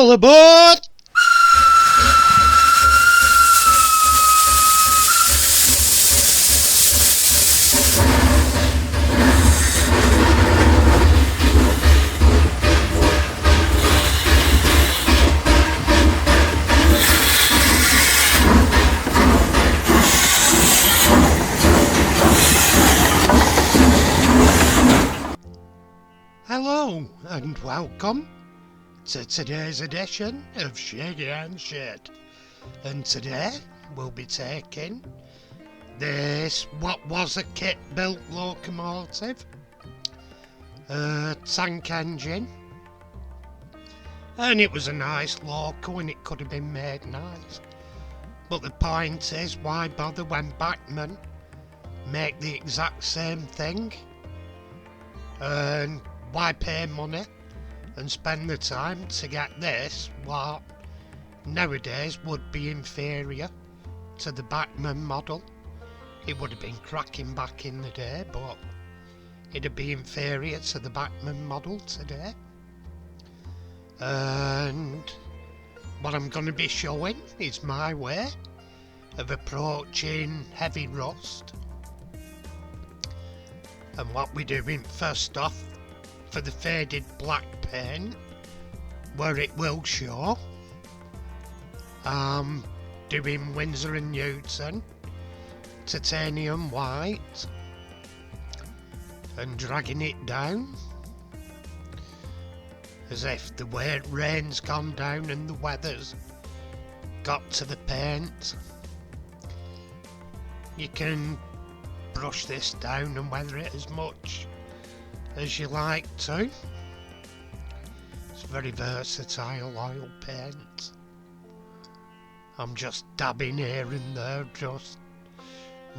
All aboard! Hello and welcome to today's edition of Shaggy and Shed. And today we'll be taking this, what was a kit-built locomotive, tank engine, and it was a nice loco and it could have been made nice. But the point is, why bother when Bachmann make the exact same thing? And why pay money and spend the time to get this, what nowadays would be inferior to the Bachmann model? It would have been cracking back in the day, but it'd be inferior to the Bachmann model today. And what I'm going to be showing is my way of approaching heavy rust. And what we're doing first off, for the faded black paint, where it will show, I'm doing Winsor & Newton titanium white and dragging it down as if the rain's gone down and the weather's got to the paint. You can brush this down and weather it as much as you like to. It's very versatile oil paint. I'm just dabbing here and there, just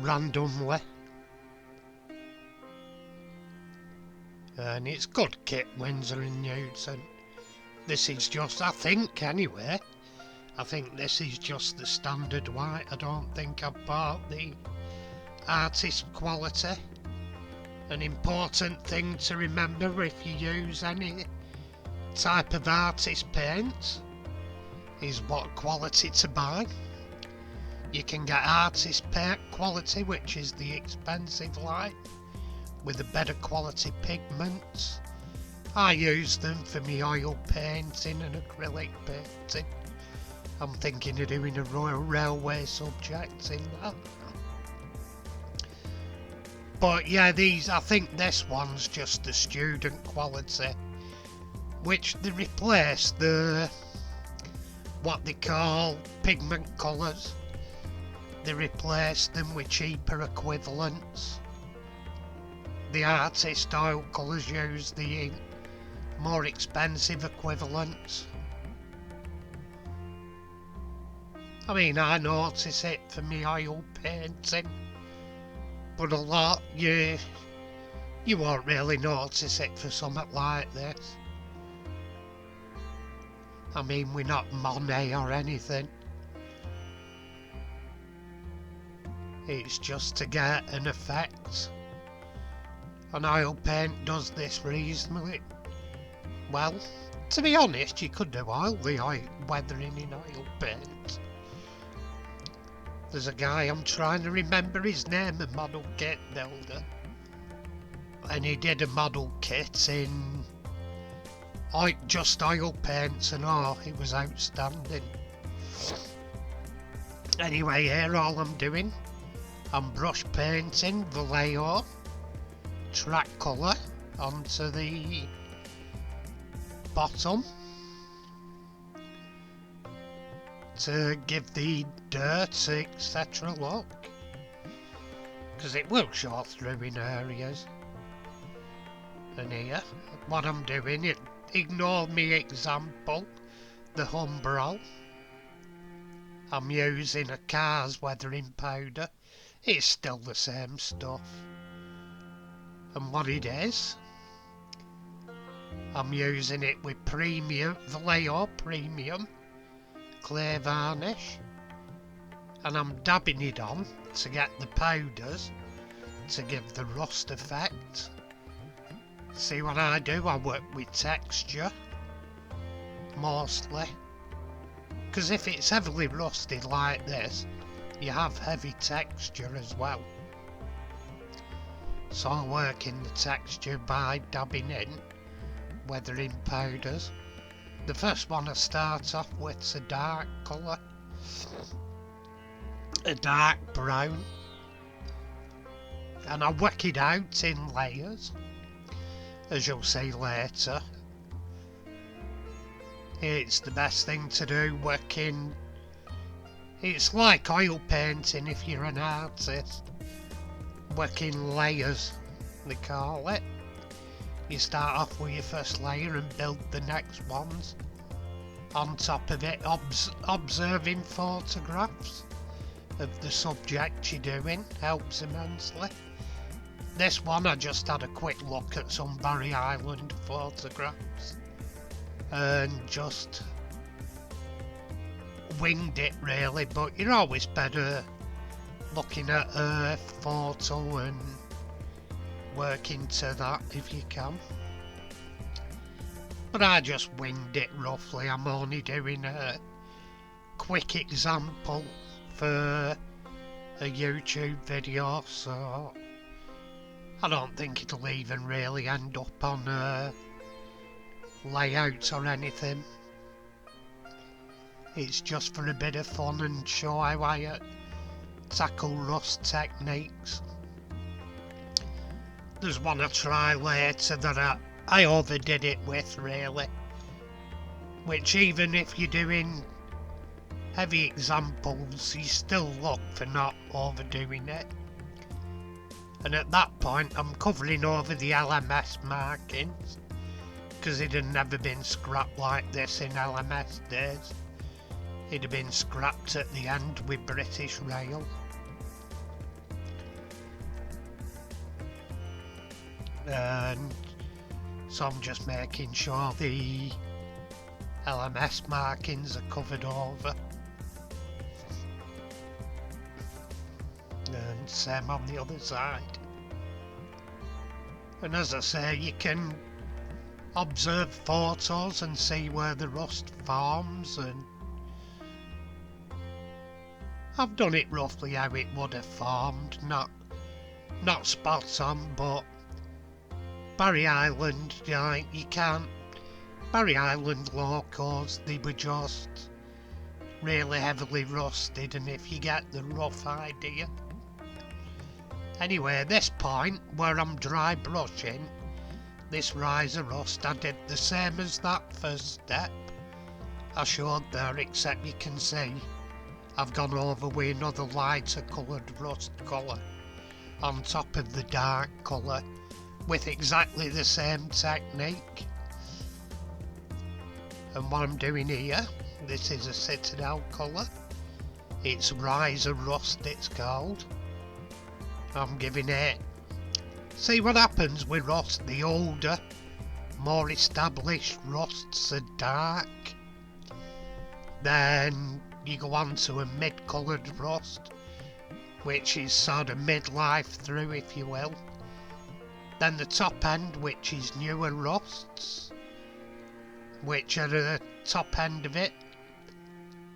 randomly. And it's good kit, Winsor & Newton. This is just, I think anyway, I think this is just the standard white. I don't think I've bought the artist quality. An important thing to remember if you use any type of artist paint is what quality to buy. You can get artist paint quality, which is the expensive line, with the better quality pigments. I use them for my oil painting and acrylic painting. I'm thinking of doing a Royal Railway subject in that. But yeah, I think this one's just the student quality, which they replace what they call pigment colours. They replace them with cheaper equivalents. The artist oil colours use the more expensive equivalents. I mean, I notice it for me oil painting, but a lot you won't really notice it for something like this. I mean, we're not Monet or anything. It's just to get an effect. And oil paint does this reasonably well. To be honest, you could do all the oil weathering in oil paint. There's a guy, I'm trying to remember his name, a model kit builder, and he did a model kit in just oil paints and all. It was outstanding. Anyway, here all I'm doing, I'm brush painting Vallejo track colour onto the bottom to give the dirt, etc. look, because it will show through in areas. And here, what I'm doing, ignore me example, the Humbrol. I'm using a car's weathering powder. It's still the same stuff. And what it is, I'm using it with Vallejo Premium clay varnish, and I'm dabbing it on to get the powders to give the rust effect. See what I do? I work with texture mostly. Because if it's heavily rusted like this, you have heavy texture as well. So I work in the texture by dabbing in weathering powders. The first one I start off with is a dark colour, a dark brown, and I work it out in layers, as you'll see later. It's the best thing to do, working. It's like oil painting if you're an artist. Working layers, they call it. You start off with your first layer and build the next ones. On top of it, observing photographs of the subject you're doing helps immensely. This one I just had a quick look at some Barry Island photographs and just winged it really, but you're always better looking at a photo and working to that if you can. But I just winged it roughly. I'm only doing a quick example for a YouTube video, so I don't think it'll even really end up on a layout or anything. It's just for a bit of fun and show how I tackle rust techniques. There's one I try later that I overdid it with really, which even if you're doing heavy examples you still look for not overdoing it. And at that point I'm covering over the LMS markings, because it had never been scrapped like this in LMS days. It had been scrapped at the end with British Rail. And so I'm just making sure the LMS markings are covered over. And same on the other side. And as I say, you can observe photos and see where the rust forms, and I've done it roughly how it would have formed, not spot on, but Barry Island, you can't. Barry Island locos, they were just really heavily rusted, and if you get the rough idea. Anyway, this point where I'm dry brushing this rise of rust, I did the same as that first step I showed there, except you can see I've gone over with another lighter coloured rust colour on top of the dark colour with exactly the same technique. And what I'm doing here, this is a Citadel colour, it's Rise of Rust it's called. I'm giving it, see what happens with rust, the older, more established rusts are dark, then you go on to a mid-coloured rust, which is sort of mid-life through if you will, then the top end, which is newer rusts, which are the top end of it,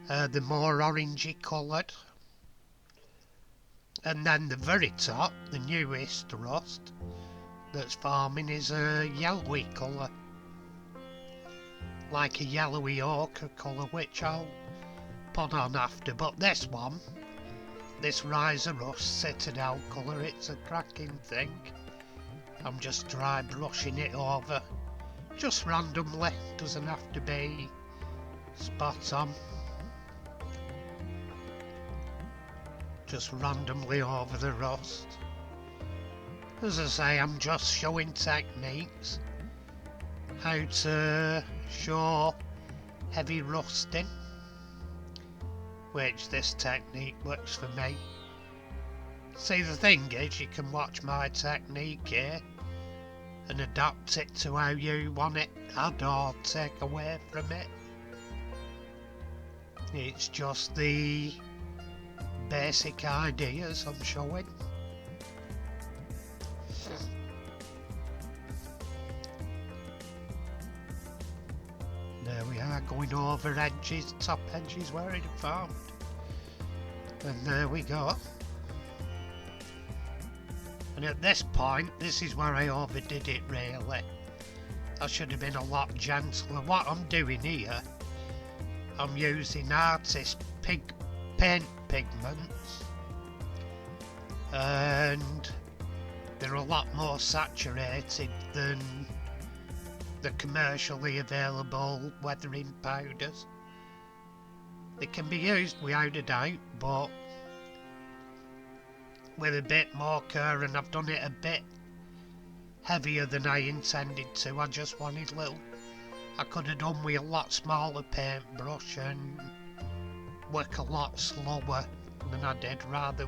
the more orangey coloured, and then the very top, the newest rust that's forming, is a yellowy colour, like a yellowy ochre colour, which I'll put on after. But this one, this Rise of Rust Citadel colour, it's a cracking thing. I'm just dry brushing it over, just randomly, doesn't have to be spot on. Just randomly over the rust. As I say, I'm just showing techniques, how to show heavy rusting, which this technique works for me. See, the thing is, you can watch my technique here and adapt it to how you want it, add or take away from it. It's just the basic ideas I'm showing. There we are. going over edges, top edges where it had formed. And there we go. And at this point, this is where I overdid it really. I should have been a lot gentler. What I'm doing here, I'm using artist paint pigments, and they're a lot more saturated than the commercially available weathering powders. They can be used without a doubt, but with a bit more care, and I've done it a bit heavier than I intended to. I just wanted little. I could have done with a lot smaller paintbrush and work a lot slower than I did, rather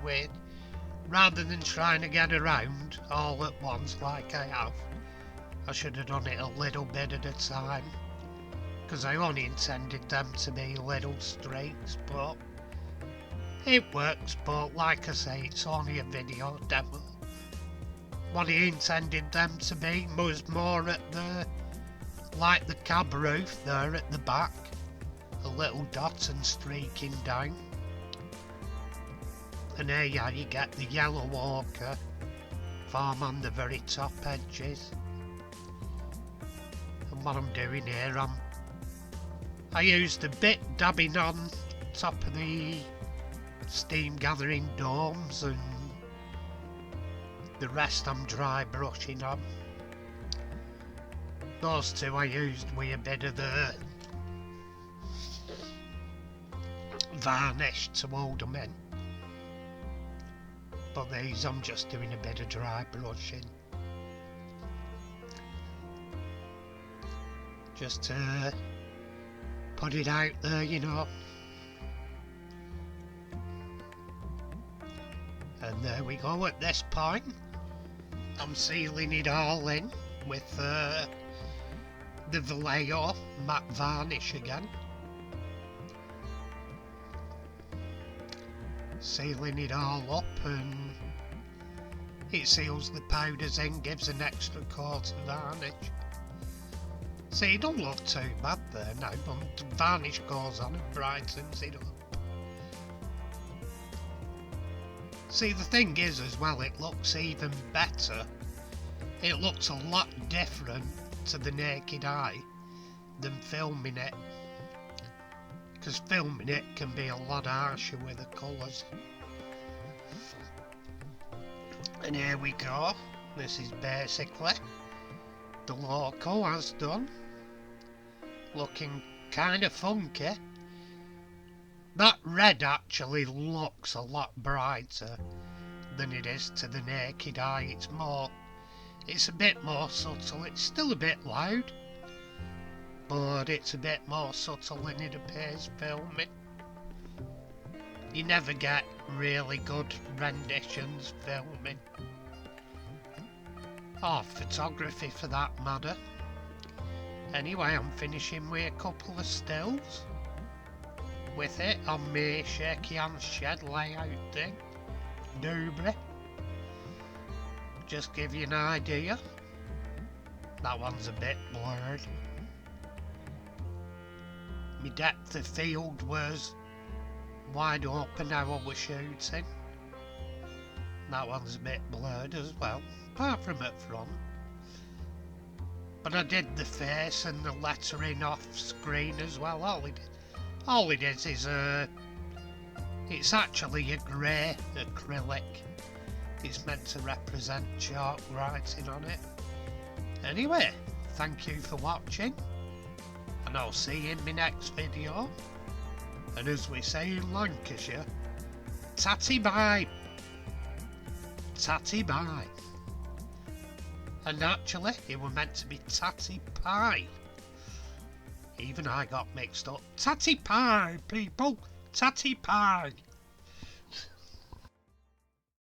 than trying to get around all at once like I have. I should have done it a little bit at a time, because I only intended them to be little streaks, but it works. But like I say, it's only a video demo. What I intended them to be was more at like the cab roof there at the back, a little dot and streaking down. And there you get the yellow ochre form on the very top edges. And what I'm doing here, I used a bit dabbing on top of the steam gathering domes, and the rest I'm dry brushing on. Those two I used with a bit of the varnish to hold them in, but these I'm just doing a bit of dry brushing, just to put it out there, you know. And there we go. At this point, I'm sealing it all in with the Vallejo matte varnish again. Sealing it all up, and it seals the powders in, gives an extra coat of varnish. See, it don't look too bad there now, but the varnish goes on and brightens it up. See, the thing is as well, it looks even better. It looks a lot different to the naked eye than filming it, because filming it can be a lot harsher with the colours. And here we go. This is basically the loco as done, looking kind of funky. That red actually looks a lot brighter than it is to the naked eye. It's a bit more subtle. It's still a bit loud, but it's a bit more subtle than it appears filming. You never get really good renditions filming, or photography for that matter. Anyway, I'm finishing with a couple of stills with it on my shaky hand shed layout thing, doobly. Just give you an idea. That one's a bit blurred. My depth of field was wide open now I was shooting. That one's a bit blurred as well, apart from at front. But I did the face and the lettering off screen as well. All it is it's actually a grey acrylic. It's meant to represent chalk writing on it. Anyway, thank you for watching, and I'll see you in my next video. And as we say in Lancashire, tatty bye. Tatty bye. And actually, it were meant to be tatty pie. Even I got mixed up. Tatty pie, people. Tatty pie.